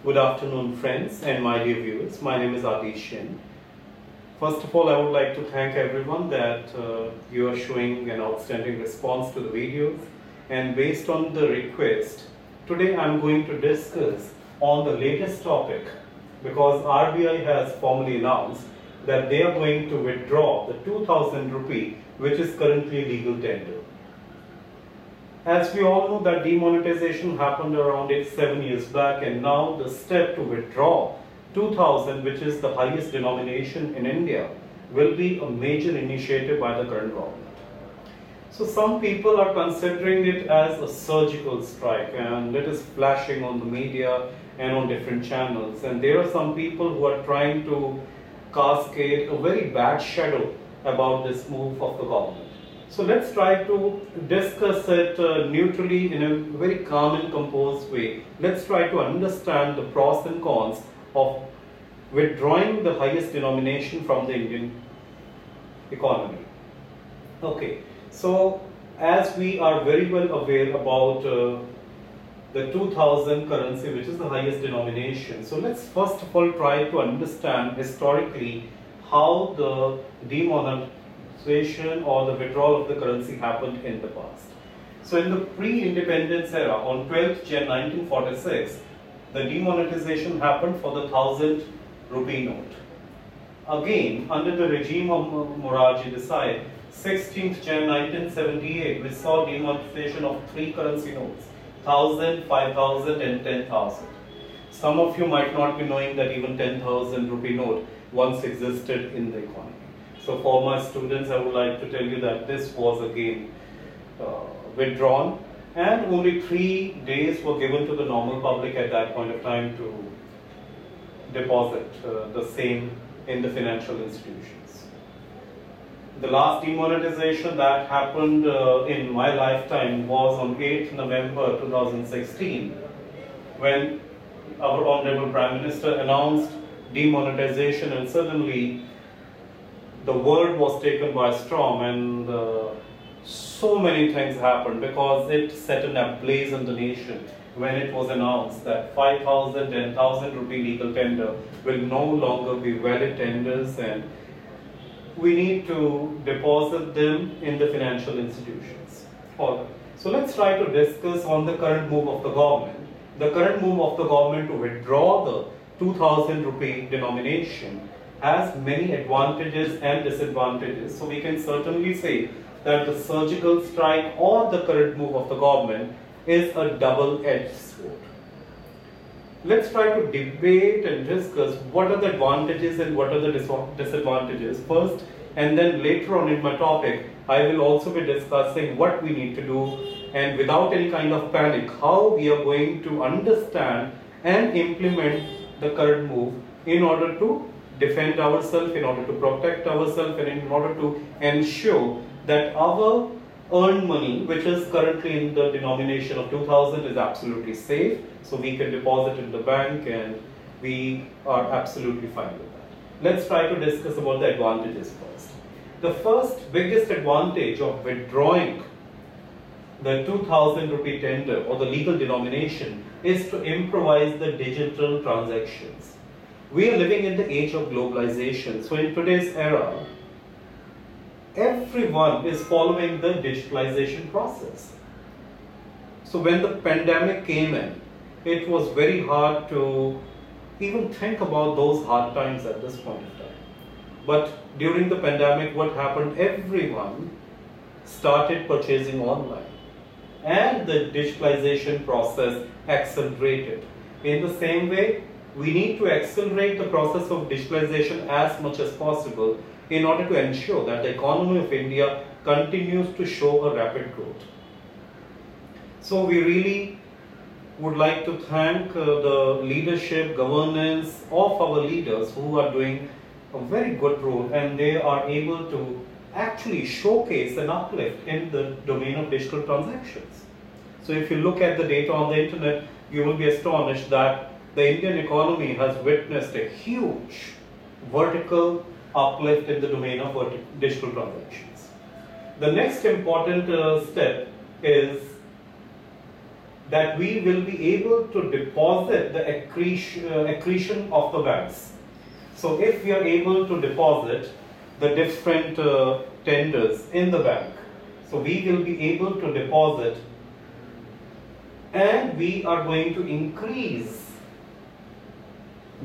Good afternoon, friends and my dear viewers. My name is Atish Shin. First of all, I would like to thank everyone that you are showing an outstanding response to the videos. And based on the request, today I'm going to discuss on the latest topic because RBI has formally announced that they are going to withdraw the 2000 rupee, which is currently legal tender. As we all know that demonetization happened around 7 years back, and now the step to withdraw 2000, which is the highest denomination in India, will be a major initiative by the current government. So some people are considering it as a surgical strike, and it is flashing on the media and on different channels. And there are some people who are trying to cascade a very bad shadow about this move of the government. So let's try to discuss it neutrally in a very calm and composed way. Let's try to understand the pros and cons of withdrawing the highest denomination from the Indian economy. Okay, so as we are very well aware about the 2000 currency, which is the highest denomination. So let's first of all try to understand historically how the demonetization or the withdrawal of the currency happened in the past. So in the pre-independence era, on 12th Jan 1946, the demonetization happened for the 1000 rupee note. Again, under the regime of Morarji Desai, 16th Jan 1978, we saw demonetization of 3 currency notes, 1000, 5000 and 10,000. Some of you might not be knowing that even 10,000 rupee note once existed in the economy. So for my students, I would like to tell you that this was again withdrawn, and only 3 days were given to the normal public at that point of time to deposit the same in the financial institutions. The last demonetization that happened in my lifetime was on 8th November 2016, when our Honorable Prime Minister announced demonetization, and suddenly the world was taken by storm, and so many things happened because it set an ablaze in the nation when it was announced that 5000 and 1000 rupee legal tender will no longer be valid tenders, and we need to deposit them in the financial institutions. Alright. So let's try to discuss on the current move of the government. The current move of the government to withdraw the 2000 rupee denomination has many advantages and disadvantages. So we can certainly say that the surgical strike or the current move of the government is a double-edged sword. Let's try to debate and discuss what are the advantages and what are the disadvantages first, and then later on in my topic I will also be discussing what we need to do, and without any kind of panic, how we are going to understand and implement the current move in order to defend ourselves, in order to protect ourselves, and in order to ensure that our earned money, which is currently in the denomination of 2000, is absolutely safe, so we can deposit in the bank and we are absolutely fine with that. Let's try to discuss about the advantages first. The first biggest advantage of withdrawing the 2000 rupee tender or the legal denomination is to improvise the digital transactions. We are living in the age of globalization. So in today's era, everyone is following the digitalization process. So when the pandemic came in, it was very hard to even think about those hard times at this point of time. But during the pandemic, what happened? Everyone started purchasing online, and the digitalization process accelerated. In the same way, we need to accelerate the process of digitalization as much as possible in order to ensure that the economy of India continues to show a rapid growth. So we really would like to thank the leadership, governance of our leaders who are doing a very good role, and they are able to actually showcase an uplift in the domain of digital transactions. So if you look at the data on the internet, you will be astonished that the Indian economy has witnessed a huge vertical uplift in the domain of digital transactions. The next important step is that we will be able to deposit the accretion of the banks. So if we are able to deposit the different tenders in the bank, so we will be able to deposit, and we are going to increase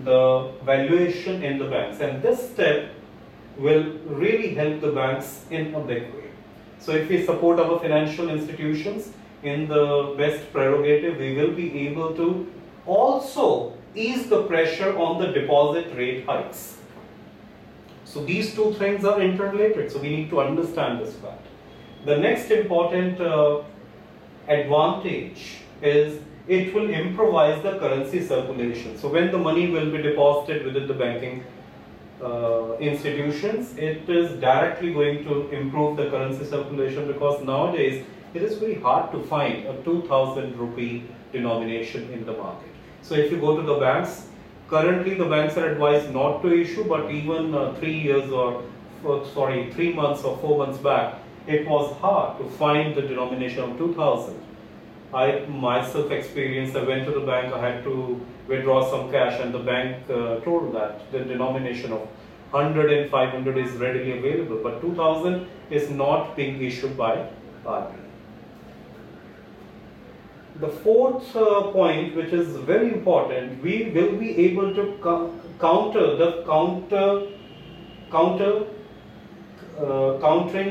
the valuation in the banks, and this step will really help the banks in a big way. So if we support our financial institutions in the best prerogative, we will be able to also ease the pressure on the deposit rate hikes. So these two things are interrelated, so we need to understand this fact. The next important advantage is it will improvise the currency circulation. So when the money will be deposited within the banking institutions, it is directly going to improve the currency circulation, because nowadays it is very hard to find a 2000 rupee denomination in the market. So if you go to the banks, currently the banks are advised not to issue, but even 3 months or 4 months back, it was hard to find the denomination of 2000. I myself experienced, I went to the bank, I had to withdraw some cash, and the bank told that the denomination of 100 and 500 is readily available, but 2000 is not being issued by RBI. The fourth point, which is very important, we will be able to countering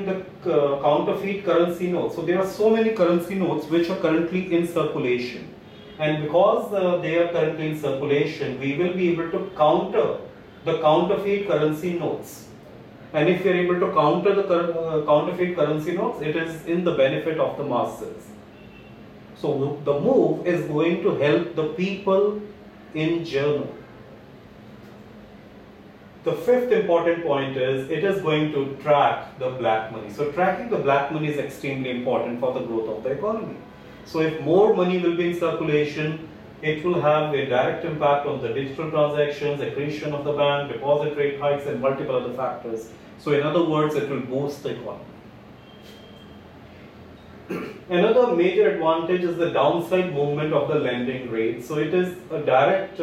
the counterfeit currency notes. So there are so many currency notes which are currently in circulation, and because they are currently in circulation, we will be able to counter the counterfeit currency notes. And if we are able to counter the counterfeit currency notes, it is in the benefit of the masses. So the move is going to help the people in general. The fifth important point is it is going to track the black money. So tracking the black money is extremely important for the growth of the economy. So if more money will be in circulation, it will have a direct impact on the digital transactions, accretion of the bank, deposit rate hikes, and multiple other factors. So in other words, it will boost the economy. Another major advantage is the downside movement of the lending rate. So it is a direct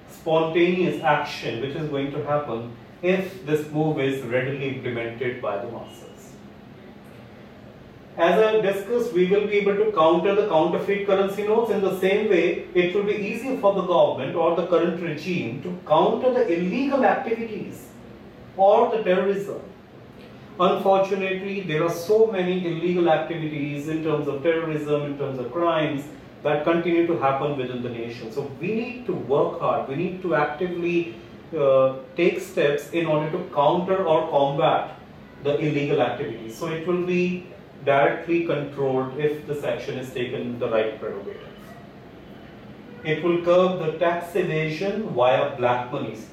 spontaneous action which is going to happen if this move is readily implemented by the masses. As I discussed, we will be able to counter the counterfeit currency notes. In the same way, it will be easier for the government or the current regime to counter the illegal activities or the terrorism. Unfortunately, there are so many illegal activities in terms of terrorism, in terms of crimes, that continue to happen within the nation. So we need to work hard, we need to actively take steps in order to counter or combat the illegal activities. So it will be directly controlled if this action is taken in the right prerogative. It will curb the tax evasion via black monies.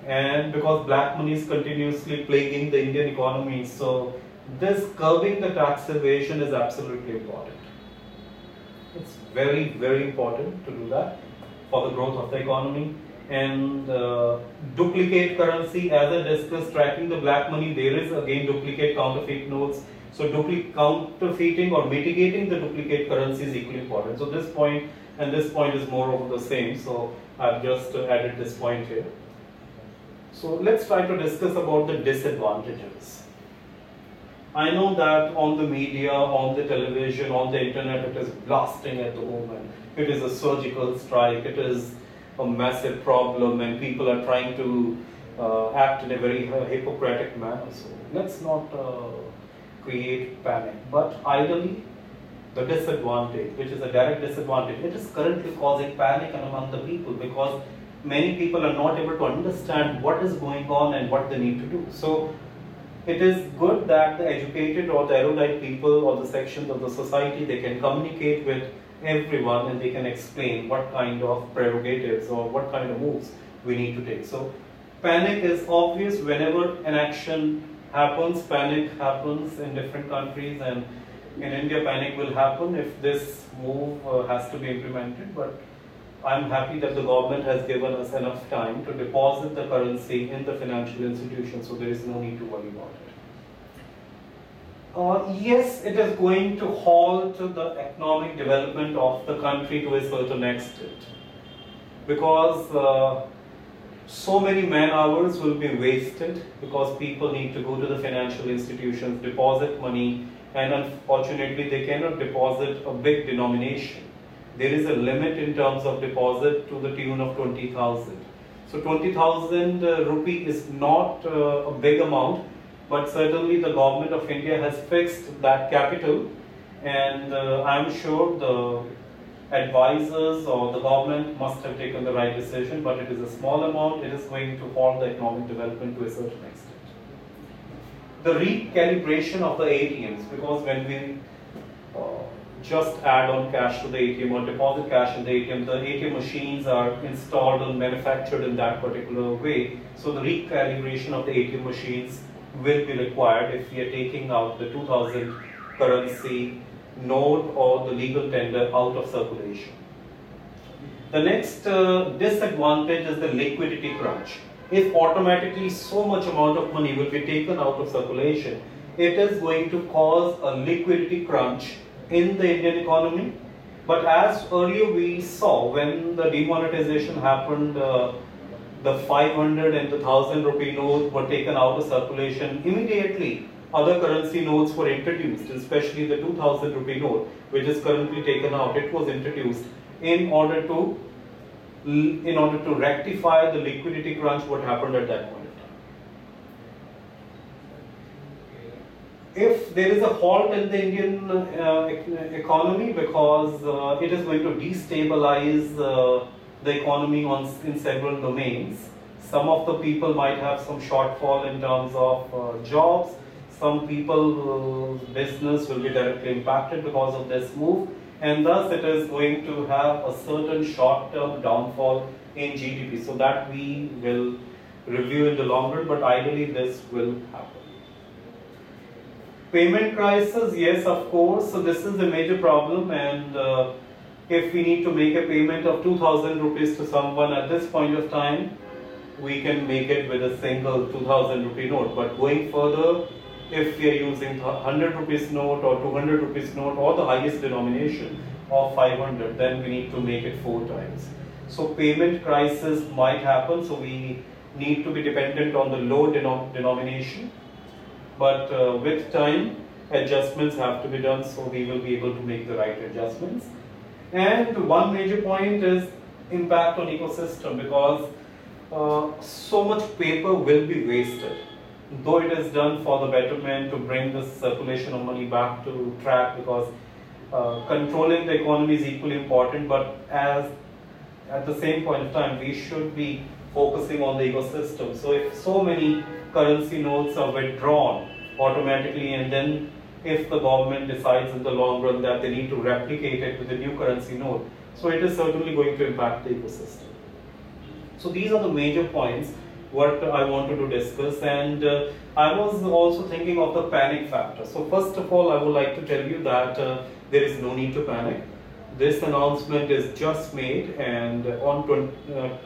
And because black money is continuously plaguing the Indian economy, so this curbing the tax evasion is absolutely important. It's very, very important to do that for the growth of the economy. And duplicate currency, as I discussed, tracking the black money, there is again duplicate counterfeit notes. So counterfeiting or mitigating the duplicate currency is equally important. So this point and this point is more over the same. So I've just added this point here. So let's try to discuss about the disadvantages. I know that on the media, on the television, on the internet, it is blasting at the moment. It is a surgical strike, it is a massive problem, and people are trying to act in a very hypocritical manner. So let's not create panic. But ideally, the disadvantage, which is a direct disadvantage, it is currently causing panic among the people, because many people are not able to understand what is going on and what they need to do. So it is good that the educated or the erudite people or the sections of the society, they can communicate with everyone and they can explain what kind of prerogatives or what kind of moves we need to take. So panic is obvious whenever an action happens. Panic happens in different countries, and in India panic will happen if this move has to be implemented. But I'm happy that the government has given us enough time to deposit the currency in the financial institutions, so there is no need to worry about it. Yes, it is going to halt the economic development of the country to a certain extent, because so many man hours will be wasted, because people need to go to the financial institutions, deposit money, and unfortunately they cannot deposit a big denomination. There is a limit in terms of deposit to the tune of 20,000. So 20,000 rupee is not a big amount, but certainly the government of India has fixed that capital, and I'm sure the advisors or the government must have taken the right decision, but it is a small amount. It is going to halt the economic development to a certain extent. The recalibration of the ATMs, because when we just add on cash to the ATM or deposit cash in the ATM machines are installed and manufactured in that particular way. So the recalibration of the ATM machines will be required if we are taking out the 2000 currency note or the legal tender out of circulation. The next disadvantage is the liquidity crunch. If automatically so much amount of money will be taken out of circulation, it is going to cause a liquidity crunch in the Indian economy. But as earlier we saw, when the demonetization happened, the 500 and the 1000 rupee notes were taken out of circulation. Immediately other currency notes were introduced, especially the 2000 rupee note, which is currently taken out. It was introduced in order to rectify the liquidity crunch what happened at that point. If there is a halt in the Indian economy, because it is going to destabilize the economy in several domains. Some of the people might have some shortfall in terms of jobs. Some people's business will be directly impacted because of this move, and thus it is going to have a certain short-term downfall in GDP. So that we will review in the long run, but ideally this will happen. Payment crisis, yes, of course. So this is a major problem, and if we need to make a payment of 2000 rupees to someone at this point of time, we can make it with a single 2000 rupee note. But going further, if we are using 100 rupees note or 200 rupees note or the highest denomination of 500, then we need to make it 4 times. So payment crisis might happen, so we need to be dependent on the low denomination. But with time, adjustments have to be done, so we will be able to make the right adjustments. And one major point is impact on ecosystem, because so much paper will be wasted. Though it is done for the betterment to bring the circulation of money back to track, because controlling the economy is equally important, but at the same point of time, we should be focusing on the ecosystem. So if so many currency notes are withdrawn automatically, and then if the government decides in the long run that they need to replicate it with a new currency note, so it is certainly going to impact the ecosystem. So these are the major points what I wanted to discuss, and I was also thinking of the panic factor. So first of all, I would like to tell you that there is no need to panic. This announcement is just made, and on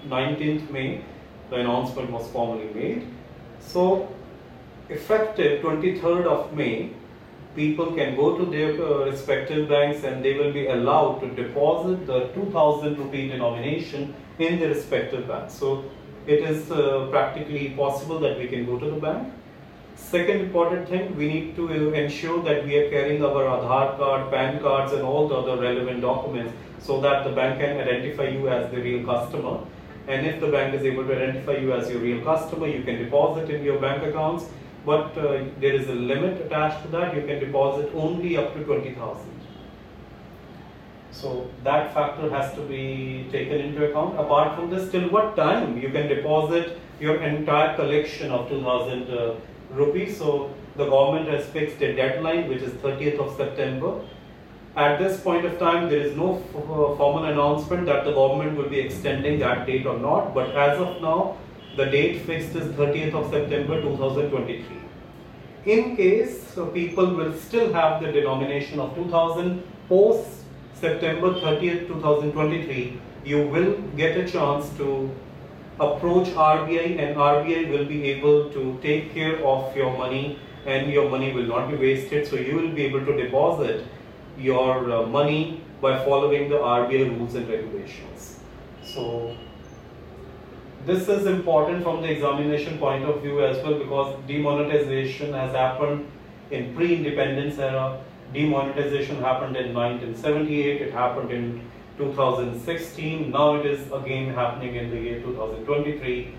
19th May, the announcement was formally made. So effective 23rd of May, people can go to their respective banks and they will be allowed to deposit the 2000 rupee denomination in their respective banks. So it is practically possible that we can go to the bank. Second important thing, we need to ensure that we are carrying our Aadhaar card, PAN cards and all the other relevant documents, so that the bank can identify you as the real customer. And if the bank is able to identify you as your real customer, you can deposit in your bank accounts. But there is a limit attached to that. You can deposit only up to 20,000. So that factor has to be taken into account. Apart from this, till what time you can deposit your entire collection of 2000 rupees. So the government has fixed a deadline, which is 30th of September. At this point of time, there is no formal announcement that the government will be extending that date or not. But as of now, the date fixed is 30th of September 2023. In case people will still have the denomination of 2000 post September 30th 2023, you will get a chance to approach RBI, and RBI will be able to take care of your money and your money will not be wasted. So you will be able to deposit your money by following the RBI rules and regulations. So this is important from the examination point of view as well, because demonetization has happened in pre-independence era. Demonetization happened in 1978, it happened in 2016, now it is again happening in the year 2023.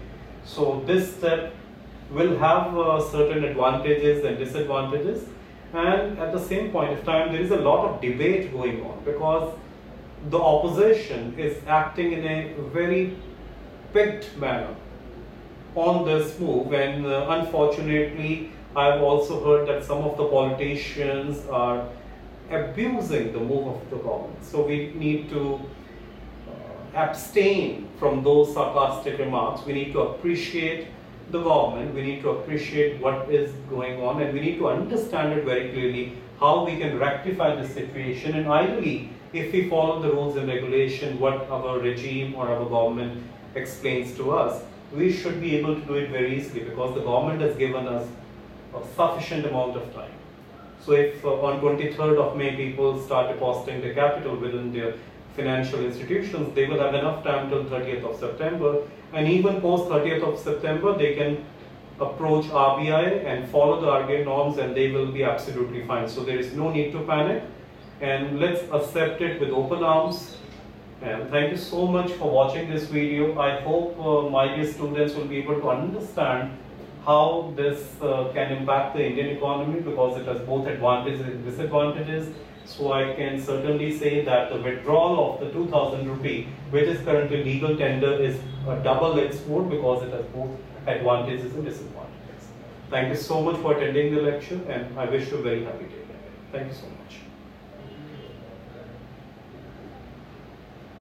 So this step will have certain advantages and disadvantages, and at the same point of time there is a lot of debate going on, because the opposition is acting in a very picked manner on this move, and unfortunately I've also heard that some of the politicians are abusing the move of the government. So we need to abstain from those sarcastic remarks. We need to appreciate the government, we need to appreciate what is going on, and we need to understand it very clearly how we can rectify this situation. And ideally, if we follow the rules and regulation, what our regime or our government explains to us, we should be able to do it very easily, because the government has given us a sufficient amount of time. So if on 23rd of May people start depositing their capital within their financial institutions, they will have enough time till 30th of September, and even post 30th of September they can approach RBI and follow the RBI norms, and they will be absolutely fine. So there is no need to panic, and let's accept it with open arms. And thank you so much for watching this video. I hope my dear students will be able to understand how this can impact the Indian economy, because it has both advantages and disadvantages. So I can certainly say that the withdrawal of the 2000 rupee, which is currently legal tender, is a double-edged sword, because it has both advantages and disadvantages. Thank you so much for attending the lecture, and I wish you a very happy day. Thank you so much.